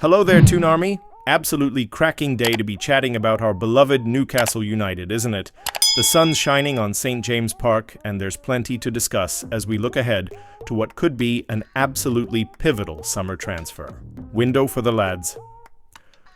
Hello there, Toon Army. Absolutely cracking day to be chatting about our beloved Newcastle United, isn't it? The sun's shining on St. James Park, and there's plenty to discuss as we look ahead to what could be an absolutely pivotal summer transfer window for the lads.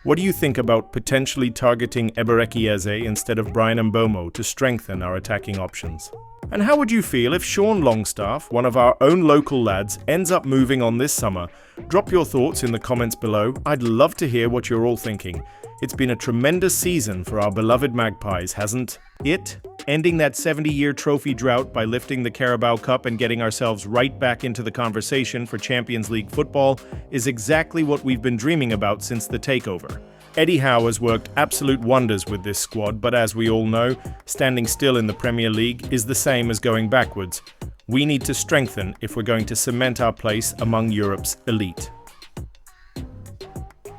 What do you think about potentially targeting Eberechi Eze instead of Bryan Mbeumo to strengthen our attacking options? And how would you feel if Sean Longstaff, one of our own local lads, ends up moving on this summer? Drop your thoughts in the comments below. I'd love to hear what you're all thinking. It's been a tremendous season for our beloved Magpies, hasn't it? Ending that 70-year trophy drought by lifting the Carabao Cup and getting ourselves right back into the conversation for Champions League football is exactly what we've been dreaming about since the takeover. Eddie Howe has worked absolute wonders with this squad, but as we all know, standing still in the Premier League is the same as going backwards. We need to strengthen if we're going to cement our place among Europe's elite.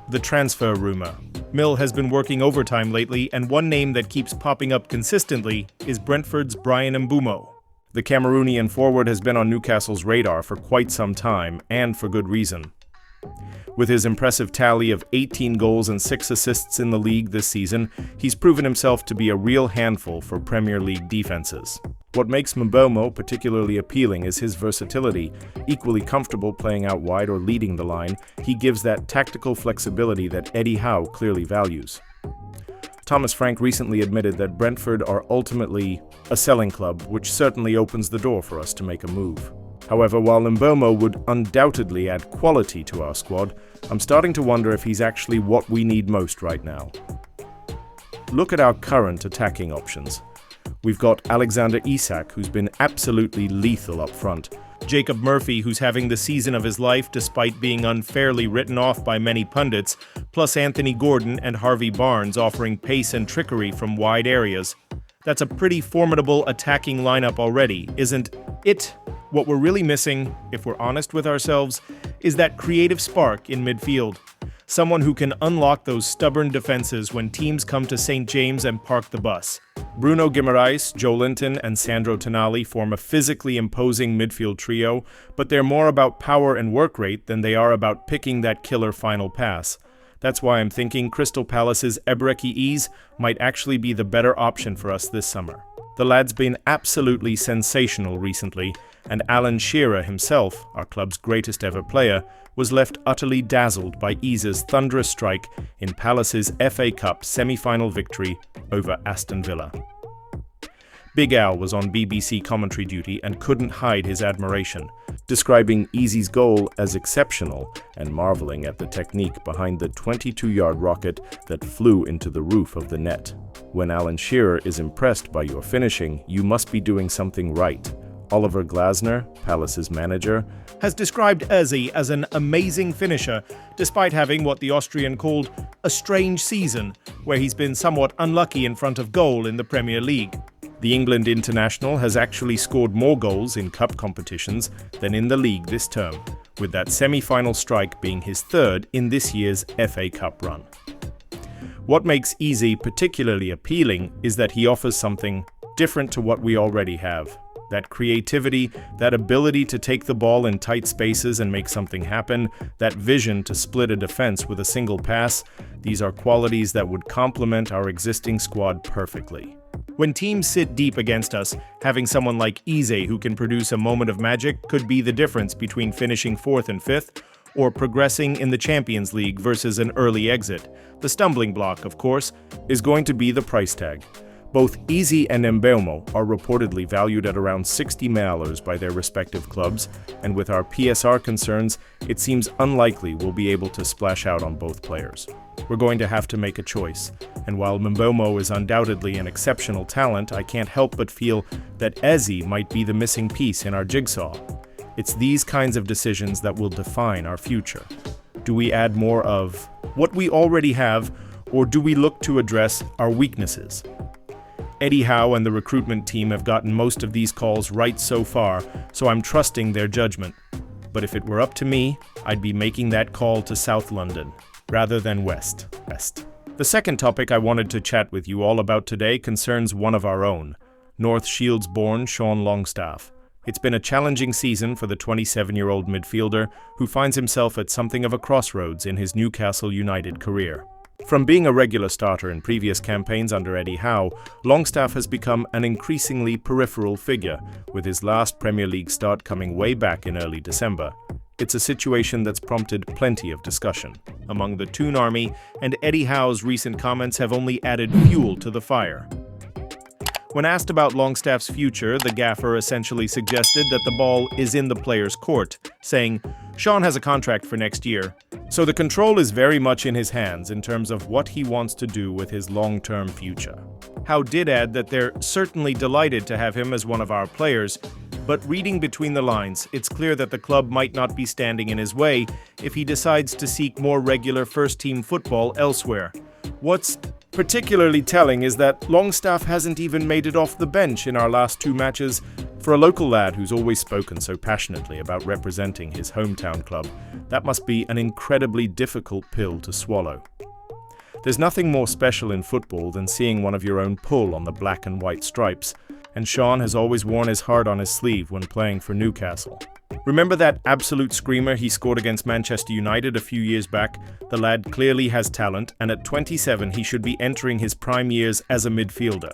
The transfer rumour. Mill has been working overtime lately, and one name that keeps popping up consistently is Brentford's Bryan Mbeumo. The Cameroonian forward has been on Newcastle's radar for quite some time, and for good reason. With his impressive tally of 18 goals and 6 assists in the league this season, he's proven himself to be a real handful for Premier League defenses. What makes Mbeumo particularly appealing is his versatility. Equally comfortable playing out wide or leading the line, he gives that tactical flexibility that Eddie Howe clearly values. Thomas Frank recently admitted that Brentford are ultimately a selling club, which certainly opens the door for us to make a move. However, while Mbeumo would undoubtedly add quality to our squad, I'm starting to wonder if he's actually what we need most right now. Look at our current attacking options. We've got Alexander Isak, who's been absolutely lethal up front. Jacob Murphy, who's having the season of his life despite being unfairly written off by many pundits, plus Anthony Gordon and Harvey Barnes offering pace and trickery from wide areas. That's a pretty formidable attacking lineup already, isn't it? What we're really missing, if we're honest with ourselves, is that creative spark in midfield. Someone who can unlock those stubborn defenses when teams come to St. James and park the bus. Bruno Guimaraes, Joelinton, and Sandro Tonali form a physically imposing midfield trio, but they're more about power and work rate than they are about picking that killer final pass. That's why I'm thinking Crystal Palace's Eberechi Eze might actually be the better option for us this summer. The lad's been absolutely sensational recently, and Alan Shearer himself, our club's greatest ever player, was left utterly dazzled by Eze's thunderous strike in Palace's FA Cup semi-final victory over Aston Villa. Big Al was on BBC commentary duty and couldn't hide his admiration, describing Eze's goal as exceptional and marveling at the technique behind the 22-yard rocket that flew into the roof of the net. When Alan Shearer is impressed by your finishing, you must be doing something right. Oliver Glasner, Palace's manager, has described Eze as an amazing finisher, despite having what the Austrian called a strange season, where he's been somewhat unlucky in front of goal in the Premier League. The England international has actually scored more goals in cup competitions than in the league this term, with that semi-final strike being his third in this year's FA Cup run. What makes Eze particularly appealing is that he offers something different to what we already have. That creativity, that ability to take the ball in tight spaces and make something happen, that vision to split a defense with a single pass, these are qualities that would complement our existing squad perfectly. When teams sit deep against us, having someone like Eze who can produce a moment of magic could be the difference between finishing 4th and 5th or progressing in the Champions League versus an early exit. The stumbling block, of course, is going to be the price tag. Both Eze and Mbeumo are reportedly valued at around 60 million by their respective clubs, and with our PSR concerns, it seems unlikely we'll be able to splash out on both players. We're going to have to make a choice, and while Mbeumo is undoubtedly an exceptional talent, I can't help but feel that Eze might be the missing piece in our jigsaw. It's these kinds of decisions that will define our future. Do we add more of what we already have, or do we look to address our weaknesses? Eddie Howe and the recruitment team have gotten most of these calls right so far, so I'm trusting their judgment. But if it were up to me, I'd be making that call to South London, rather than West. The second topic I wanted to chat with you all about today concerns one of our own, North Shields-born Sean Longstaff. It's been a challenging season for the 27-year-old midfielder who finds himself at something of a crossroads in his Newcastle United career. From being a regular starter in previous campaigns under Eddie Howe, Longstaff has become an increasingly peripheral figure, with his last Premier League start coming way back in early December. It's a situation that's prompted plenty of discussion among the Toon Army, and Eddie Howe's recent comments have only added fuel to the fire. When asked about Longstaff's future, the gaffer essentially suggested that the ball is in the player's court, saying, "Sean has a contract for next year, so the control is very much in his hands in terms of what he wants to do with his long-term future." Howe did add that they're certainly delighted to have him as one of our players, but reading between the lines, it's clear that the club might not be standing in his way if he decides to seek more regular first-team football elsewhere. What's particularly telling is that Longstaff hasn't even made it off the bench in our last two matches. For a local lad who's always spoken so passionately about representing his hometown club, that must be an incredibly difficult pill to swallow. There's nothing more special in football than seeing one of your own pull on the black and white stripes, and Sean has always worn his heart on his sleeve when playing for Newcastle. Remember that absolute screamer he scored against Manchester United a few years back? The lad clearly has talent, and at 27 he should be entering his prime years as a midfielder.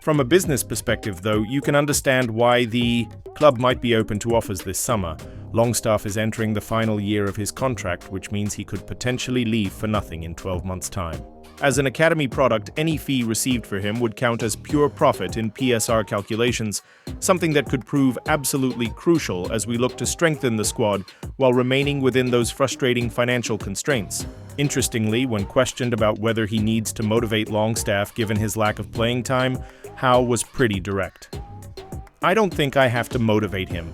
From a business perspective, though, you can understand why the club might be open to offers this summer. Longstaff is entering the final year of his contract, which means he could potentially leave for nothing in 12 months' time. As an academy product, any fee received for him would count as pure profit in PSR calculations, something that could prove absolutely crucial as we look to strengthen the squad while remaining within those frustrating financial constraints. Interestingly, when questioned about whether he needs to motivate Longstaff given his lack of playing time, Howe was pretty direct. "I don't think I have to motivate him.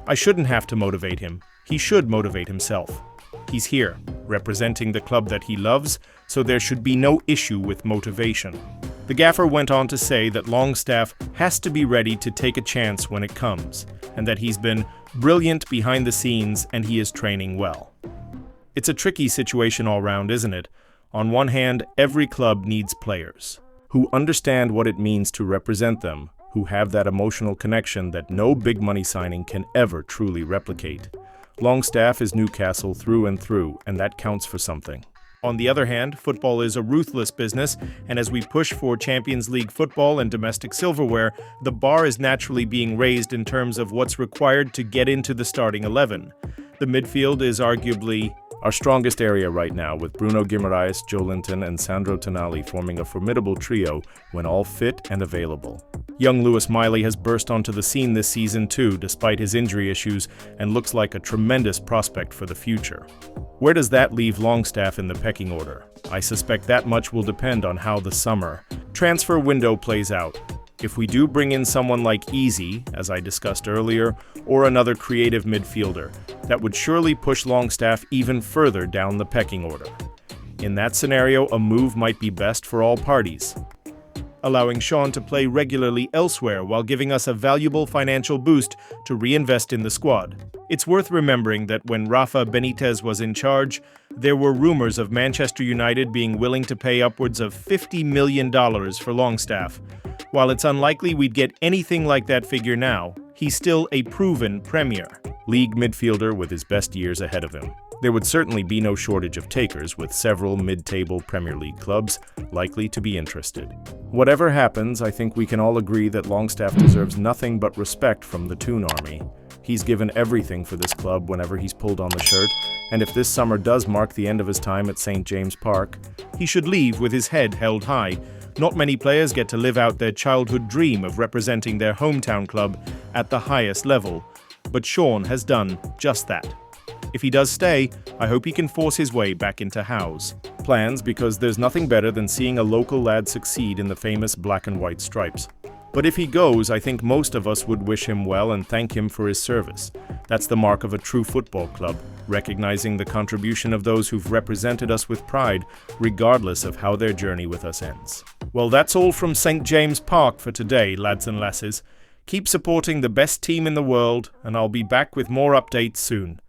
I shouldn't have to motivate him. He should motivate himself. He's here, representing the club that he loves, so there should be no issue with motivation." The gaffer went on to say that Longstaff has to be ready to take a chance when it comes, and that he's been brilliant behind the scenes and he is training well. It's a tricky situation all round, isn't it? On one hand, every club needs players who understand what it means to represent them, who have that emotional connection that no big money signing can ever truly replicate. Longstaff is Newcastle through and through, and that counts for something. On the other hand, football is a ruthless business, and as we push for Champions League football and domestic silverware, the bar is naturally being raised in terms of what's required to get into the starting 11. The midfield is arguably our strongest area right now, with Bruno Guimaraes, Joelinton, and Sandro Tonali forming a formidable trio when all fit and available. Young Lewis Miley has burst onto the scene this season too, despite his injury issues, and looks like a tremendous prospect for the future. Where does that leave Longstaff in the pecking order? I suspect that much will depend on how the summer transfer window plays out. If we do bring in someone like Eze, as I discussed earlier, or another creative midfielder, that would surely push Longstaff even further down the pecking order. In that scenario, a move might be best for all parties, allowing Sean to play regularly elsewhere while giving us a valuable financial boost to reinvest in the squad. It's worth remembering that when Rafa Benitez was in charge, there were rumors of Manchester United being willing to pay upwards of $50 million for Longstaff. While it's unlikely we'd get anything like that figure now, he's still a proven Premier League midfielder with his best years ahead of him. There would certainly be no shortage of takers, with several mid-table Premier League clubs likely to be interested. Whatever happens, I think we can all agree that Longstaff deserves nothing but respect from the Toon Army. He's given everything for this club whenever he's pulled on the shirt, and if this summer does mark the end of his time at St. James Park, he should leave with his head held high. Not many players get to live out their childhood dream of representing their hometown club at the highest level, but Sean has done just that. If he does stay, I hope he can force his way back into Howe's plans, because there's nothing better than seeing a local lad succeed in the famous black and white stripes. But if he goes, I think most of us would wish him well and thank him for his service. That's the mark of a true football club, recognizing the contribution of those who've represented us with pride, regardless of how their journey with us ends. Well, that's all from St. James Park for today, lads and lasses. Keep supporting the best team in the world, and I'll be back with more updates soon.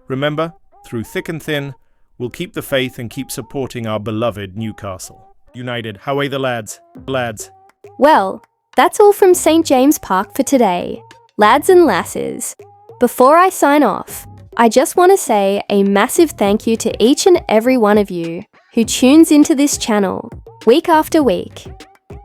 Remember, through thick and thin, we'll keep the faith and keep supporting our beloved Newcastle United. How are the lads? Lads. Well, that's all from St. James Park for today. Lads and lasses, before I sign off, I just want to say a massive thank you to each and every one of you who tunes into this channel week after week.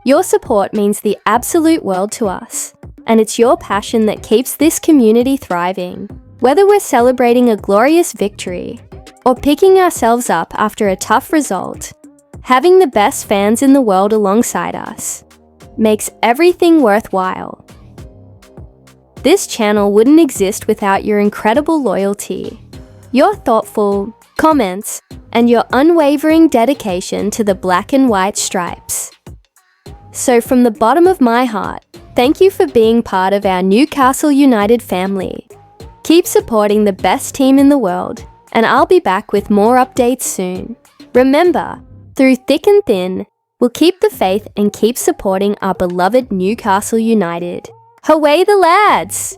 Your support means the absolute world to us, and it's your passion that keeps this community thriving. Whether we're celebrating a glorious victory or picking ourselves up after a tough result, having the best fans in the world alongside us makes everything worthwhile. This channel wouldn't exist without your incredible loyalty, your thoughtful comments, and your unwavering dedication to the black and white stripes. So from the bottom of my heart, thank you for being part of our Newcastle United family. Keep supporting the best team in the world, and I'll be back with more updates soon. Remember, through thick and thin, we'll keep the faith and keep supporting our beloved Newcastle United. Away the lads!